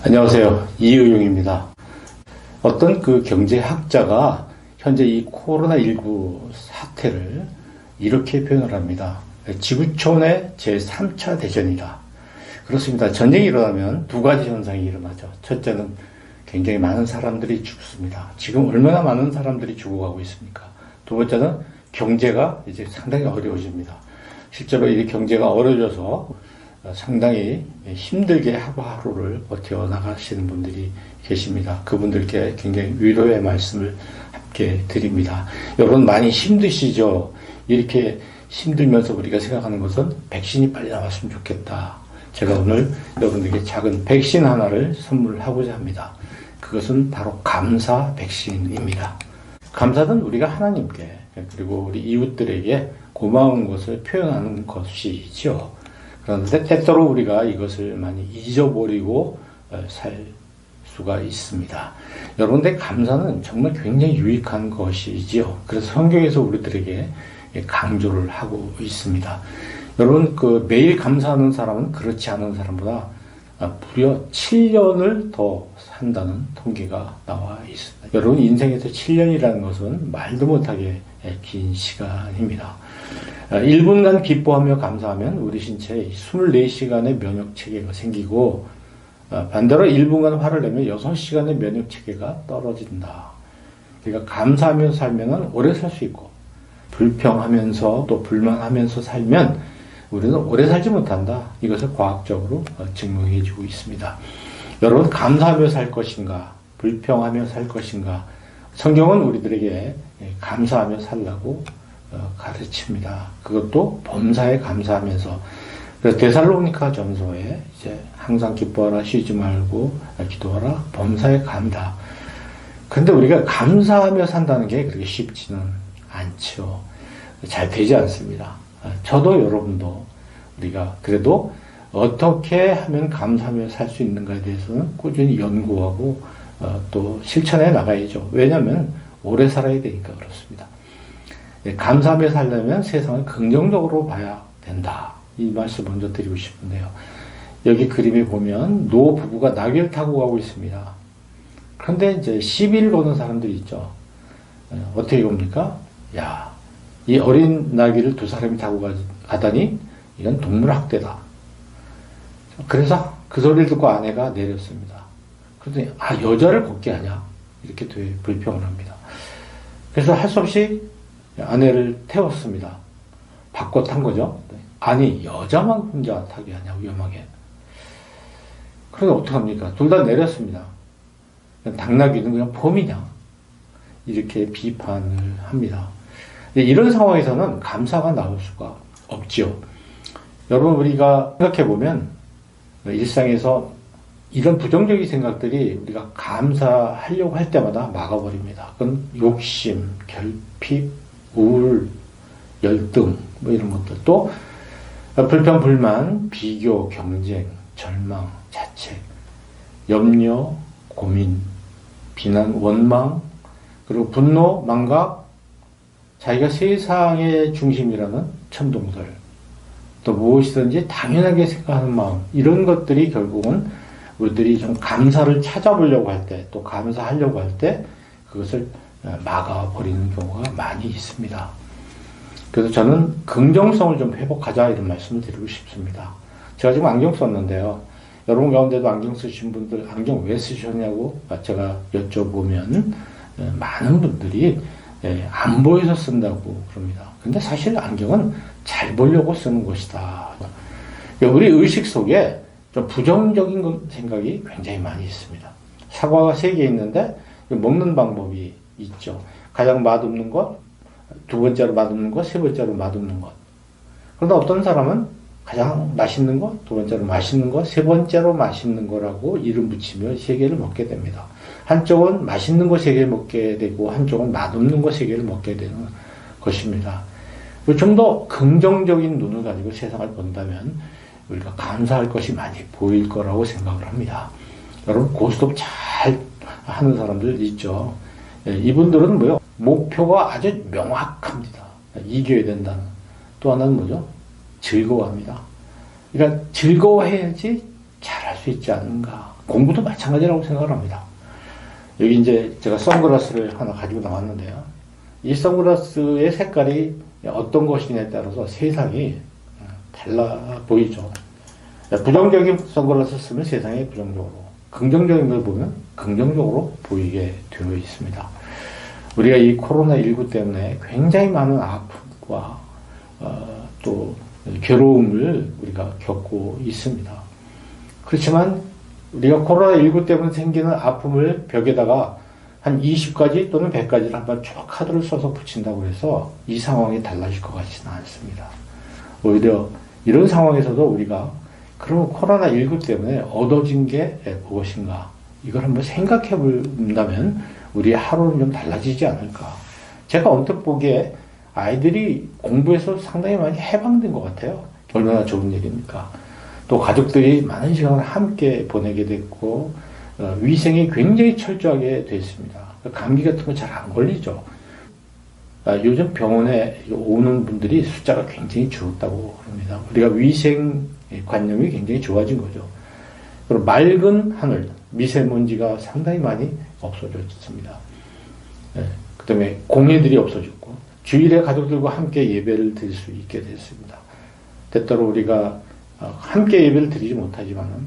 안녕하세요. 이의용입니다. 어떤 경제학자가 현재 이 코로나19 사태를 이렇게 표현을 합니다. 지구촌의 제3차 대전이다. 그렇습니다. 전쟁이 일어나면 두 가지 현상이 일어나죠. 첫째는 굉장히 많은 사람들이 죽습니다. 지금 얼마나 많은 사람들이 죽어가고 있습니까? 두 번째는 경제가 이제 상당히 어려워집니다. 실제로 이 경제가 어려워져서 상당히 힘들게 하루하루를 버텨나가시는 분들이 계십니다. 그분들께 굉장히 위로의 말씀을 함께 드립니다. 여러분 많이 힘드시죠? 이렇게 힘들면서 우리가 생각하는 것은 백신이 빨리 나왔으면 좋겠다. 제가 오늘 여러분들에게 작은 백신 하나를 선물하고자 합니다. 그것은 바로 감사 백신입니다. 감사는 우리가 하나님께 그리고 우리 이웃들에게 고마운 것을 표현하는 것이죠. 그런데 때때로 우리가 이것을 많이 잊어버리고 살 수가 있습니다. 여러분들 감사는 정말 굉장히 유익한 것이지요. 그래서 성경에서 우리들에게 강조를 하고 있습니다. 여러분 매일 감사하는 사람은 그렇지 않은 사람보다 무려 7년을 더 산다는 통계가 나와 있습니다. 여러분 인생에서 7년이라는 것은 말도 못하게 긴 시간입니다. 1분간 기뻐하며 감사하면 우리 신체에 24시간의 면역체계가 생기고 반대로 1분간 화를 내면 6시간의 면역체계가 떨어진다. 그러니까 감사하며 살면 오래 살 수 있고 불평하면서 또 불만하면서 살면 우리는 오래 살지 못한다. 이것을 과학적으로 증명해 주고 있습니다. 여러분 감사하며 살 것인가 불평하며 살 것인가 성경은 우리들에게 감사하며 살라고 가르칩니다. 그것도 범사에 감사하면서. 그래서 데살로니가 전서에 이제 항상 기뻐하라 쉬지 말고 기도하라 범사에 감다. 근데 우리가 감사하며 산다는 게 그렇게 쉽지는 않죠. 잘 되지 않습니다. 저도 여러분도 우리가 그래도 어떻게 하면 감사하며 살 수 있는가에 대해서는 꾸준히 연구하고 또 실천해 나가야죠. 왜냐하면 오래 살아야 되니까 그렇습니다. 감사하며 살려면 세상을 긍정적으로 봐야 된다. 이 말씀 먼저 드리고 싶은데요. 여기 그림에 보면 노 부부가 나귀를 타고 가고 있습니다. 그런데 이제 시비를 거는 사람들이 있죠. 어떻게 봅니까? 야, 이 어린 나귀를 두 사람이 타고 가다니 이건 동물학대다. 그래서 그 소리를 듣고 아내가 내렸습니다. 그랬더니 여자를 걷게 하냐? 이렇게 되게 불평을 합니다. 그래서 할 수 없이 아내를 태웠습니다. 바꿔 탄 거죠. 아니 여자만 혼자 타게 하냐 위험하게. 그래서 어떡합니까? 둘 다 내렸습니다. 당나귀는 그냥 봄이냐 이렇게 비판을 합니다. 이런 상황에서는 감사가 나올 수가 없죠. 여러분 우리가 생각해보면 일상에서 이런 부정적인 생각들이 우리가 감사하려고 할 때마다 막아버립니다. 그건 욕심, 결핍, 우울, 열등 이런 것들 또 불평, 불만, 비교, 경쟁, 절망, 자책, 염려, 고민, 비난, 원망 그리고 분노, 망각 자기가 세상의 중심이라는 천동설 또 무엇이든지 당연하게 생각하는 마음 이런 것들이 결국은 우리들이 좀 감사를 찾아보려고 할 때 또 감사하려고 할 때 그것을 막아버리는 경우가 많이 있습니다. 그래서 저는 긍정성을 좀 회복하자 이런 말씀을 드리고 싶습니다. 제가 지금 안경 썼는데요. 여러분 가운데도 안경 쓰신 분들 안경 왜 쓰셨냐고 제가 여쭤보면 많은 분들이 안 보여서 쓴다고 그럽니다. 근데 사실 안경은 잘 보려고 쓰는 것이다. 우리 의식 속에 좀 부정적인 생각이 굉장히 많이 있습니다. 사과가 3개 있는데 먹는 방법이 있죠. 가장 맛없는 것, 두 번째로 맛없는 것, 세 번째로 맛없는 것. 그런데 어떤 사람은 가장 맛있는 것, 두 번째로 맛있는 것, 세 번째로 맛있는 거라고 이름 붙이며 3개를 먹게 됩니다. 한쪽은 맛있는 거 3개를 먹게 되고 한쪽은 맛없는 거 3개를 먹게 되는 것입니다. 좀 더 긍정적인 눈을 가지고 세상을 본다면 우리가 감사할 것이 많이 보일 거라고 생각을 합니다. 여러분 고스톱 잘 하는 사람들 있죠. 이분들은 뭐요? 목표가 아주 명확합니다. 이겨야 된다는. 또 하나는 뭐죠? 즐거워합니다. 그러니까 즐거워해야지 잘할 수 있지 않은가. 공부도 마찬가지라고 생각을 합니다. 여기 이제 제가 선글라스를 하나 가지고 나왔는데요. 이 선글라스의 색깔이 어떤 것이냐에 따라서 세상이 달라 보이죠. 부정적인 선글라스 쓰면 세상이 부정적으로, 긍정적인 걸 보면 긍정적으로 보이게 되어 있습니다. 우리가 이 코로나19 때문에 굉장히 많은 아픔과 또 괴로움을 우리가 겪고 있습니다. 그렇지만 우리가 코로나19 때문에 생기는 아픔을 벽에다가 한 20가지 또는 100가지를 한번 쭉 카드를 써서 붙인다고 해서 이 상황이 달라질 것 같지는 않습니다. 오히려 이런 상황에서도 우리가 그럼 코로나19 때문에 얻어진 게 무엇인가? 이걸 한번 생각해 본다면 우리의 하루는 좀 달라지지 않을까? 제가 언뜻 보기에 아이들이 공부에서 상당히 많이 해방된 것 같아요. 얼마나 좋은 일입니까? 또 가족들이 많은 시간을 함께 보내게 됐고 위생이 굉장히 철저하게 됐습니다. 감기 같은 거 잘 안 걸리죠. 요즘 병원에 오는 분들이 숫자가 굉장히 줄었다고 합니다. 우리가 위생 관념이 굉장히 좋아진 거죠. 그리고 맑은 하늘, 미세먼지가 상당히 많이 없어졌습니다. 그 다음에 공해들이 없어졌고 주일에 가족들과 함께 예배를 드릴 수 있게 됐습니다. 때때로 우리가 함께 예배를 드리지 못하지만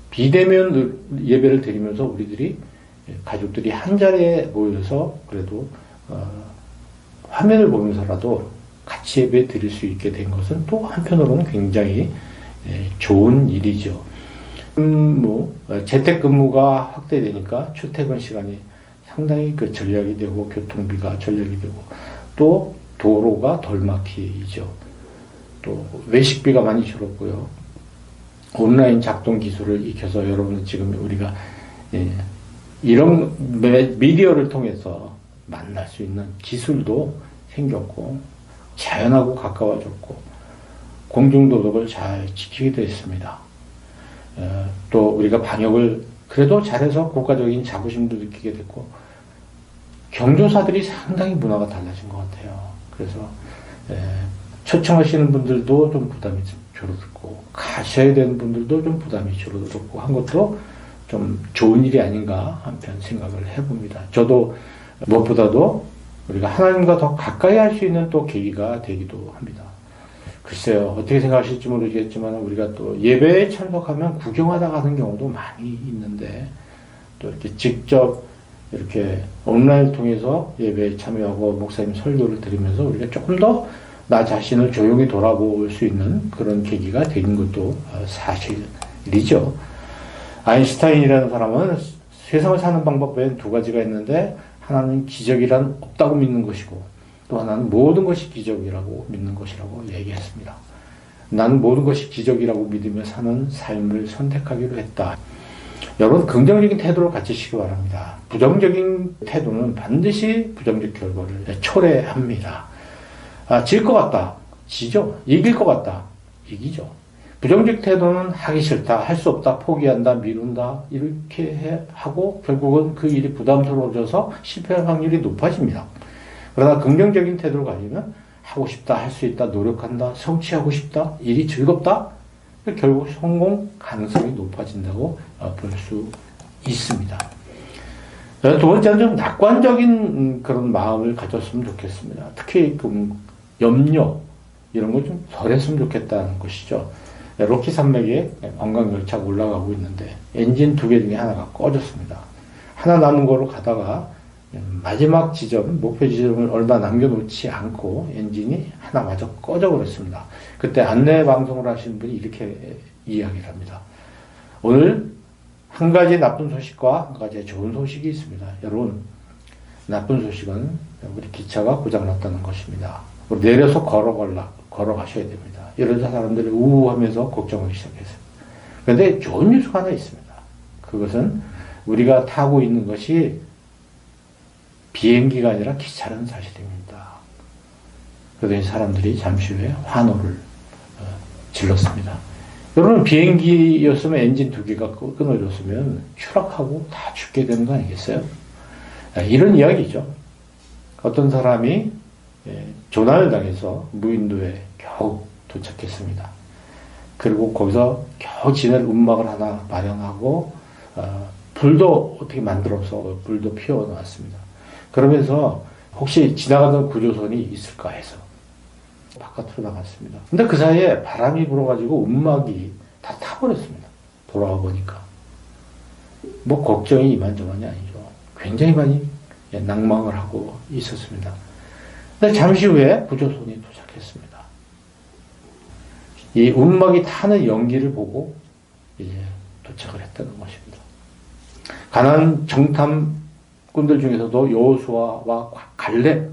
비대면 예배를 드리면서 우리들이 가족들이 한 자리에 모여서 그래도 화면을 보면서라도 같이 예배 드릴 수 있게 된 것은 또 한편으로는 굉장히 좋은 일이죠. 재택근무가 확대되니까 출퇴근 시간이 상당히 전략이 되고 교통비가 전략이 되고 또 도로가 덜 막히죠. 또 외식비가 많이 줄었고요. 온라인 작동 기술을 익혀서 여러분 지금 우리가 이런 미디어를 통해서 만날 수 있는 기술도 생겼고 자연하고 가까워졌고 공중도덕을 잘 지키게 됐습니다. 또 우리가 방역을 그래도 잘해서 국가적인 자부심도 느끼게 됐고 경조사들이 상당히 문화가 달라진 것 같아요. 그래서 초청하시는 분들도 좀 부담이 줄어들고 가셔야 되는 분들도 좀 부담이 줄어들고 한 것도 좀 좋은 일이 아닌가 한편 생각을 해봅니다. 저도 무엇보다도 우리가 하나님과 더 가까이 할 수 있는 또 계기가 되기도 합니다. 글쎄요, 어떻게 생각하실지 모르겠지만 우리가 또 예배에 참석하면 구경하다 가는 경우도 많이 있는데 또 이렇게 직접 이렇게 온라인 통해서 예배에 참여하고 목사님 설교를 들으면서 우리가 조금 더 나 자신을 조용히 돌아볼 수 있는 그런 계기가 되는 것도 사실이죠. 아인슈타인이라는 사람은 세상을 사는 방법 외엔 두 가지가 있는데 하나는 기적이란 없다고 믿는 것이고 또 하나는 모든 것이 기적이라고 믿는 것이라고 얘기했습니다. 나는 모든 것이 기적이라고 믿으며 사는 삶을 선택하기로 했다. 여러분 긍정적인 태도를 가지시기 바랍니다. 부정적인 태도는 반드시 부정적 결과를 초래합니다. 질 것 같다. 지죠. 이길 것 같다. 이기죠. 부정적 태도는 하기 싫다, 할 수 없다, 포기한다, 미룬다 이렇게 하고 결국은 그 일이 부담스러워져서 실패할 확률이 높아집니다. 그러나 긍정적인 태도를 가지면 하고 싶다, 할 수 있다, 노력한다, 성취하고 싶다, 일이 즐겁다, 결국 성공 가능성이 높아진다고 볼 수 있습니다. 두 번째는 좀 낙관적인 그런 마음을 가졌으면 좋겠습니다. 특히 염려 이런 걸 좀 덜 했으면 좋겠다는 것이죠. 로키 산맥에 관광열차가 올라가고 있는데 엔진 2개 중에 하나가 꺼졌습니다. 하나 남은 거로 가다가 마지막 지점, 목표 지점을 얼마 남겨놓지 않고 엔진이 하나마저 꺼져버렸습니다. 그때 안내 방송을 하시는 분이 이렇게 이야기를 합니다. 오늘 한 가지 나쁜 소식과 한 가지 좋은 소식이 있습니다. 여러분, 나쁜 소식은 우리 기차가 고장났다는 것입니다. 내려서 걸어가셔야 됩니다. 이러자 사람들이 우우하면서 걱정하기 시작했어요. 그런데 좋은 뉴스가 하나 있습니다. 그것은 우리가 타고 있는 것이 비행기가 아니라 기차라는 사실입니다. 그러더니 사람들이 잠시 후에 환호를 질렀습니다. 여러분 비행기였으면 엔진 2개가 끊어졌으면 추락하고 다 죽게 되는 거 아니겠어요? 이런 이야기죠. 어떤 사람이 조난을 당해서 무인도에 겨우 도착했습니다. 그리고 거기서 겨우 지낼 움막을 하나 마련하고 불도 어떻게 만들어서 불도 피워놨습니다. 그러면서 혹시 지나가던 구조선이 있을까 해서 바깥으로 나갔습니다. 근데 그 사이에 바람이 불어가지고 움막이 다 타버렸습니다. 돌아와 보니까. 뭐 걱정이 이만저만이 아니죠. 굉장히 많이 낭망을 하고 있었습니다. 근데 잠시 후에 구조선이 도착했습니다. 이 움막이 타는 연기를 보고 이제 도착을 했다는 것입니다. 가나안 정탐꾼들 중에서도 여호수아와 갈렙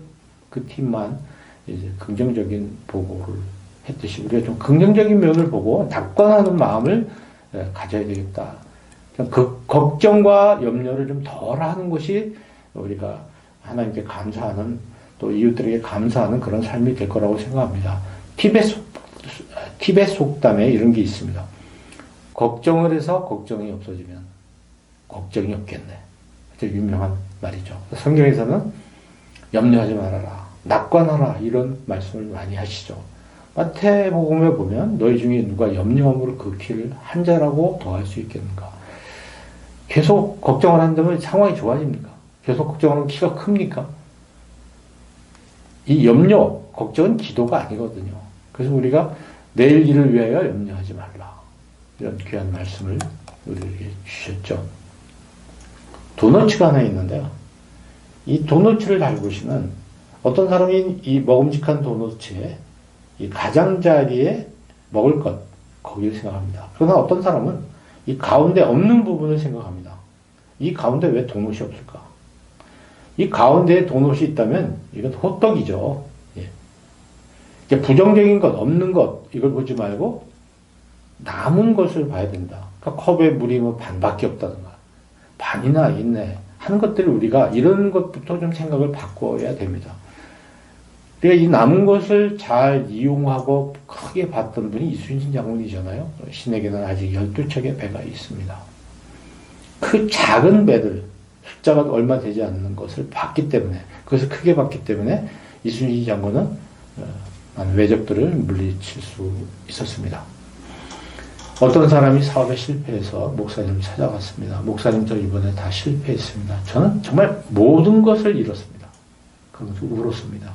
그 팀만 이제 긍정적인 보고를 했듯이 우리가 좀 긍정적인 면을 보고 낙관하는 마음을 가져야 되겠다. 그 걱정과 염려를 좀 덜하는 것이 우리가 하나님께 감사하는 또 이웃들에게 감사하는 그런 삶이 될 거라고 생각합니다. 티벳 속담에 이런 게 있습니다. 걱정을 해서 걱정이 없어지면 걱정이 없겠네. 아주 유명한 말이죠. 성경에서는 염려하지 말아라, 낙관하라 이런 말씀을 많이 하시죠. 마태복음에 보면 너희 중에 누가 염려함으로 그 키를 한 자라고 더할 수 있겠는가. 계속 걱정을 한다면 상황이 좋아집니까? 계속 걱정하면 키가 큽니까? 이 염려, 걱정은 기도가 아니거든요. 그래서 우리가 내일 일을 위하여 염려하지 말라. 이런 귀한 말씀을 우리에게 주셨죠. 도너츠가 하나 있는데요. 이 도너츠를 잘 보시면 어떤 사람이 이 먹음직한 도너츠에 이 가장자리에 먹을 것, 거기를 생각합니다. 그러나 어떤 사람은 이 가운데 없는 부분을 생각합니다. 이 가운데 왜 도넛이 없을까? 이 가운데에 도넛이 있다면 이건 호떡이죠. 예. 부정적인 것, 없는 것 이걸 보지 말고 남은 것을 봐야 된다. 그러니까 컵에 물이 뭐 반밖에 없다든가 반이나 있네 하는 것들을 우리가 이런 것부터 좀 생각을 바꿔야 됩니다. 그러니까 이 남은 것을 잘 이용하고 크게 봤던 분이 이순신 장군이잖아요. 신에게는 아직 12척의 배가 있습니다. 그 작은 배들, 숫자가 얼마 되지 않는 것을 봤기 때문에, 그것을 크게 봤기 때문에 이순신 장군은 많은 왜적들을 물리칠 수 있었습니다. 어떤 사람이 사업에 실패해서 목사님을 찾아갔습니다. 목사님 저 이번에 다 실패했습니다. 저는 정말 모든 것을 잃었습니다. 그러면서 울었습니다.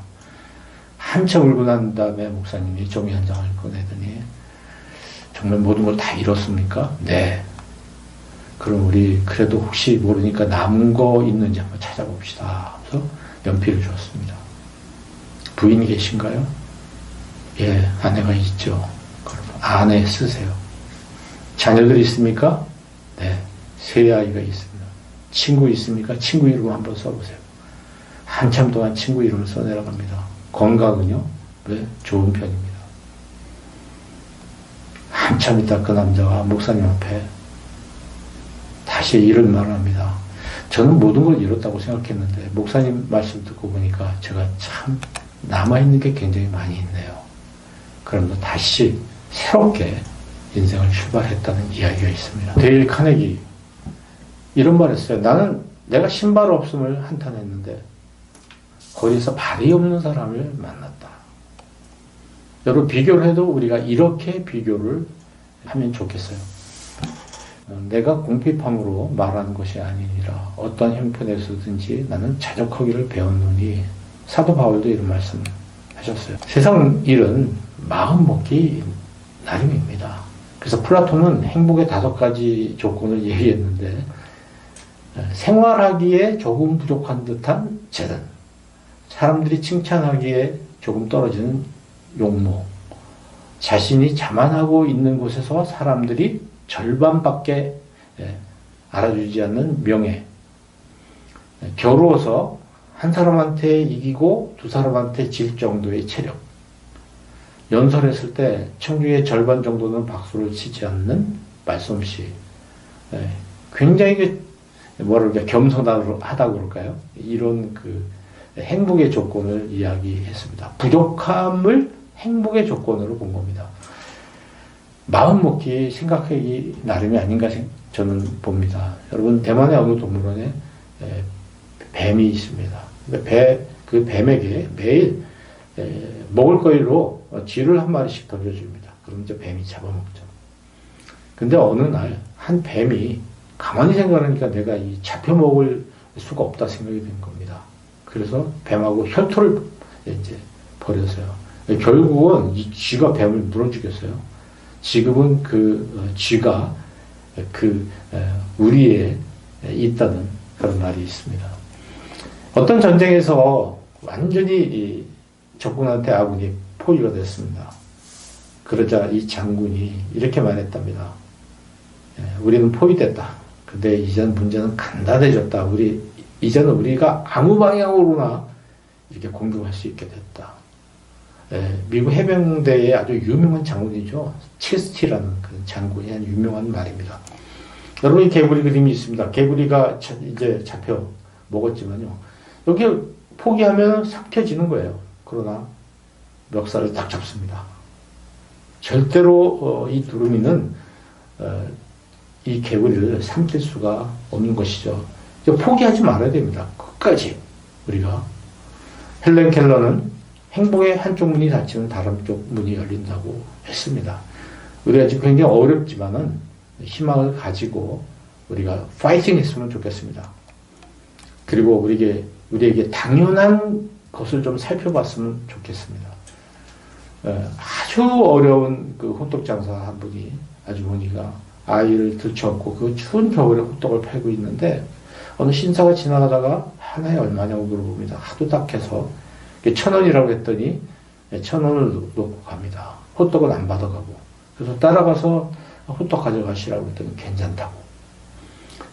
한참 울고 난 다음에 목사님이 종이 한 장을 보내더니 정말 모든 걸 다 잃었습니까? 네. 그럼 우리 그래도 혹시 모르니까 남은 거 있는지 한번 찾아봅시다. 그래서 연필을 줬습니다. 부인이 계신가요? 예, 아내가 있죠. 그럼 아내 쓰세요. 자녀들 있습니까? 네, 3아이가 있습니다. 친구 있습니까? 친구 이름 한번 써보세요. 한참 동안 친구 이름을 써내려갑니다. 건강은요? 네, 좋은 편입니다. 한참 있다 그 남자가 목사님 앞에 다시 이런 말을 합니다. 저는 모든 걸 잃었다고 생각했는데 목사님 말씀 듣고 보니까 제가 참 남아있는 게 굉장히 많이 있네요. 그러면서 다시 새롭게 인생을 출발했다는 이야기가 있습니다. 데일 카네기 이런 말 했어요. 나는 내가 신발 없음을 한탄했는데 거기서 발이 없는 사람을 만났다. 여러분 비교를 해도 우리가 이렇게 비교를 하면 좋겠어요. 내가 궁핍함으로 말하는 것이 아니니라 어떠한 형편에서든지 나는 자족하기를 배웠노니 사도 바울도 이런 말씀을 하셨어요. 세상 일은 마음 먹기 나름입니다. 그래서 플라톤은 행복의 5가지 조건을 얘기했는데 생활하기에 조금 부족한 듯한 재능, 사람들이 칭찬하기에 조금 떨어지는 용모, 자신이 자만하고 있는 곳에서 사람들이 절반밖에 알아주지 않는 명예, 겨루어서 한 사람한테 이기고 2사람한테 질 정도의 체력, 연설했을 때 청중의 절반 정도는 박수를 치지 않는 말솜씨, 굉장히 겸손하다고 그럴까요? 이런 그 행복의 조건을 이야기했습니다. 부족함을 행복의 조건으로 본 겁니다. 마음 먹기 생각하기 나름이 아닌가 저는 봅니다. 여러분 대만의 어느 동물원에 뱀이 있습니다. 그 뱀에게 매일 먹을 거리로 쥐를 한 마리씩 던져줍니다. 그럼 이제 뱀이 잡아먹죠. 근데 어느 날 한 뱀이 가만히 생각하니까 내가 이 잡혀먹을 수가 없다 생각이 든 겁니다. 그래서 뱀하고 혈투를 이제 벌였어요. 결국은 이 쥐가 뱀을 물어 죽였어요. 지금은 그 쥐가 그 우리에 있다는 그런 말이 있습니다. 어떤 전쟁에서 완전히 적군한테 아군이 포위가 됐습니다. 그러자 이 장군이 이렇게 말했답니다. 우리는 포위됐다. 근데 이제는 문제는 간단해졌다. 이제는 우리가 아무 방향으로나 이렇게 공격할 수 있게 됐다. 미국 해병대의 아주 유명한 장군이죠. 칠스티라는 그 장군이 한 유명한 말입니다. 여러분, 이 개구리 그림이 있습니다. 개구리가 이제 잡혀 먹었지만요. 여기 포기하면 삼켜지는 거예요. 그러나 멱살을 딱 잡습니다. 절대로 이 두루미는 이 개구리를 삼킬 수가 없는 것이죠. 포기하지 말아야 됩니다. 끝까지 우리가. 헬렌 켈러는 행복의 한쪽 문이 닫히면 다른 쪽 문이 열린다고 했습니다. 우리가 지금 굉장히 어렵지만은 희망을 가지고 우리가 파이팅 했으면 좋겠습니다. 그리고 우리에게 당연한 것을 좀 살펴봤으면 좋겠습니다. 아주 어려운 그 호떡 장사 한 분이, 아주머니가 아이를 들쳐업고 그 추운 겨울에 호떡을 팔고 있는데 어느 신사가 지나가다가 하나에 얼마냐고 물어봅니다. 하도 딱해서 1,000원이라고 했더니 1,000원을 놓고 갑니다. 호떡은 안 받아가고. 그래서 따라가서 호떡 가져가시라고 했더니 괜찮다고.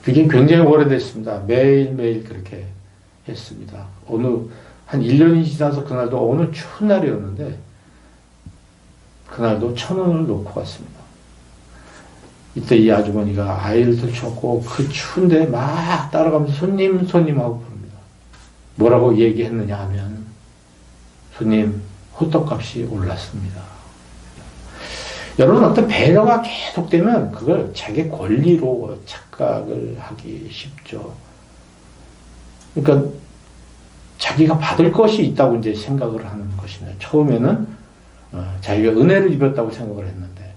그게 굉장히 오래됐습니다. 매일매일 그렇게 했습니다. 한 1년이 지나서 그날도 어느 추운 날이었는데 그날도 1,000원을 놓고 갔습니다. 이때 이 아주머니가 아이를 들쳤고 그 추운데 막 따라가면서 손님 하고 부릅니다. 뭐라고 얘기했느냐 하면, 손님, 호떡값이 올랐습니다. 여러분, 어떤 배려가 계속되면 그걸 자기 권리로 착각을 하기 쉽죠. 그러니까 자기가 받을 것이 있다고 이제 생각을 하는 것이네. 처음에는 자기가 은혜를 입었다고 생각을 했는데,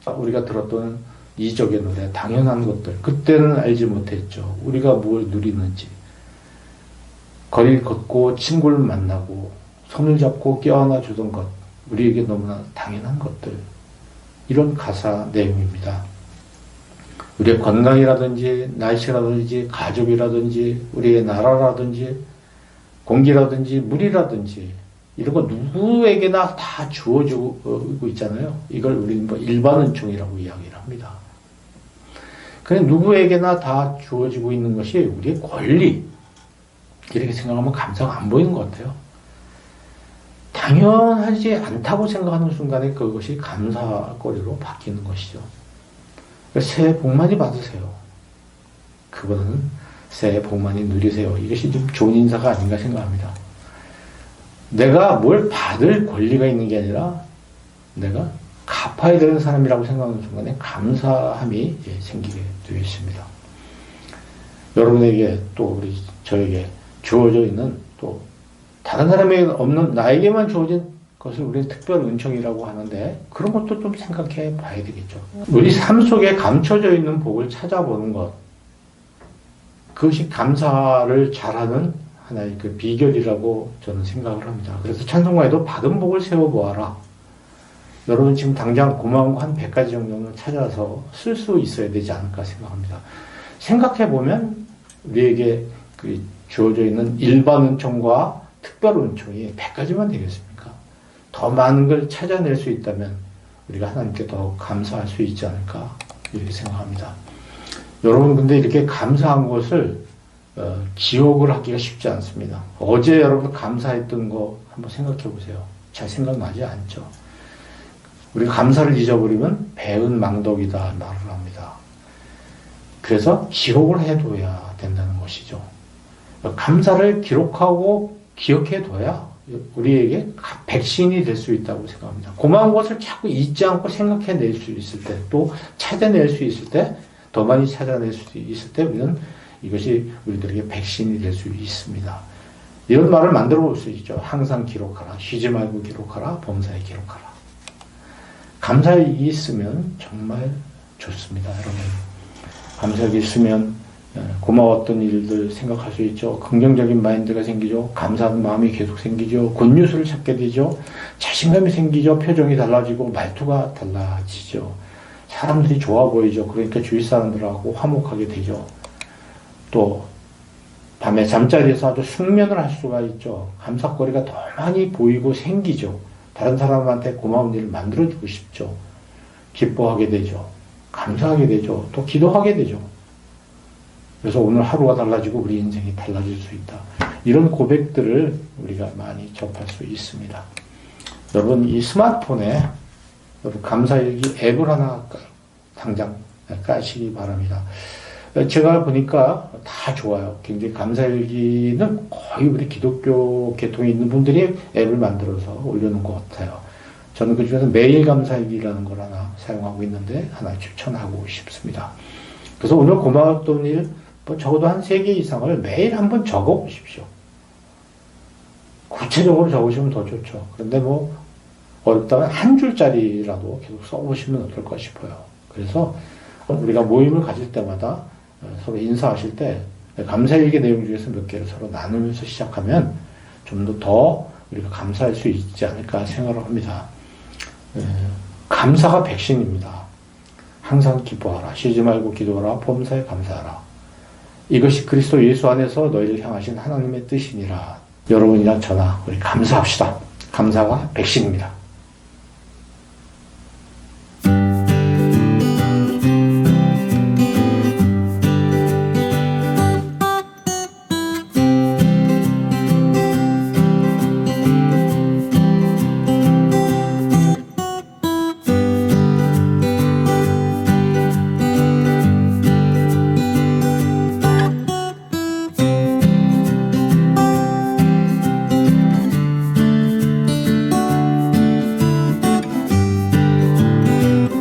우리가 들었던 이적의 노래, 당연한 것들, 그때는 알지 못했죠. 우리가 뭘 누리는지. 거리를 걷고 친구를 만나고 손을 잡고 껴안아 주던 것, 우리에게 너무나 당연한 것들, 이런 가사 내용입니다. 우리의 건강이라든지 날씨라든지 가족이라든지 우리의 나라라든지 공기라든지 물이라든지 이런 거 누구에게나 다 주어지고 있잖아요. 이걸 우리는 뭐 일반 은총이라고 이야기를 합니다. 그냥 누구에게나 다 주어지고 있는 것이 우리의 권리, 이렇게 생각하면 감사가 안 보이는 것 같아요. 당연하지 않다고 생각하는 순간에 그것이 감사거리로 바뀌는 것이죠. 새해 복 많이 받으세요. 그거는 새해 복 많이 누리세요. 이것이 좀 좋은 인사가 아닌가 생각합니다. 내가 뭘 받을 권리가 있는 게 아니라 내가 갚아야 되는 사람이라고 생각하는 순간에 감사함이 생기게 되어 있습니다. 여러분에게 또 저에게 주어져 있는 또 다른 사람에게 없는 나에게만 주어진 것을 우리는 특별 은총이라고 하는데, 그런 것도 좀 생각해 봐야 되겠죠. 우리 삶 속에 감춰져 있는 복을 찾아보는 것, 그것이 감사를 잘하는 하나의 그 비결이라고 저는 생각을 합니다. 그래서 찬송가에도 받은 복을 세워보아라. 여러분 지금 당장 고마운 거 한 100가지 정도는 찾아서 쓸 수 있어야 되지 않을까 생각합니다. 생각해보면 우리에게 그 주어져 있는 일반 은총과 특별 은총이 100가지만 되겠습니까? 더 많은 걸 찾아낼 수 있다면 우리가 하나님께 더 감사할 수 있지 않을까 이렇게 생각합니다. 여러분, 근데 이렇게 감사한 것을 기억을 하기가 쉽지 않습니다. 어제 여러분 감사했던 거 한번 생각해 보세요. 잘 생각나지 않죠? 우리가 감사를 잊어버리면 배은 망덕이다 말을 합니다. 그래서 기록을 해둬야 된다는 것이죠. 감사를 기록하고 기억해둬야 우리에게 백신이 될 수 있다고 생각합니다. 고마운 것을 자꾸 잊지 않고 생각해낼 수 있을 때, 또 찾아낼 수 있을 때, 더 많이 찾아낼 수 있을 때 우리는 이것이 우리들에게 백신이 될 수 있습니다. 이런 말을 만들어 볼 수 있죠. 항상 기록하라. 쉬지 말고 기록하라. 범사에 기록하라. 감사에 있으면 정말 좋습니다. 여러분. 감사하게 있으면 고마웠던 일들 생각할 수 있죠. 긍정적인 마인드가 생기죠. 감사하는 마음이 계속 생기죠. 굿뉴스를 찾게 되죠. 자신감이 생기죠. 표정이 달라지고 말투가 달라지죠. 사람들이 좋아 보이죠. 그러니까 주위 사람들하고 화목하게 되죠. 또 밤에 잠자리에서 아주 숙면을 할 수가 있죠. 감사거리가 더 많이 보이고 생기죠. 다른 사람한테 고마운 일을 만들어주고 싶죠. 기뻐하게 되죠. 감사하게 되죠. 또 기도하게 되죠. 그래서 오늘 하루가 달라지고 우리 인생이 달라질 수 있다. 이런 고백들을 우리가 많이 접할 수 있습니다. 여러분, 이 스마트폰에 여러분 감사일기 앱을 하나 당장 까시기 바랍니다. 제가 보니까 다 좋아요. 굉장히 감사일기는 거의 우리 기독교 계통에 있는 분들이 앱을 만들어서 올려놓은 것 같아요. 저는 그 중에서 매일 감사일기라는 걸 하나 사용하고 있는데 하나 추천하고 싶습니다. 그래서 오늘 고마웠던 일, 적어도 한 3개 이상을 매일 한번 적어 보십시오. 구체적으로 적으시면 더 좋죠. 그런데 어렵다면 한 줄짜리라도 계속 써보시면 어떨까 싶어요. 그래서 우리가 모임을 가질 때마다 서로 인사하실 때 감사일기 내용 중에서 몇 개를 서로 나누면서 시작하면 좀 더 우리가 감사할 수 있지 않을까 생각을 합니다. 감사가 백신입니다. 항상 기뻐하라. 쉬지 말고 기도하라. 범사에 감사하라. 이것이 그리스도 예수 안에서 너희를 향하신 하나님의 뜻이니라. 여러분이나 저나 우리 감사합시다. 감사가 백신입니다.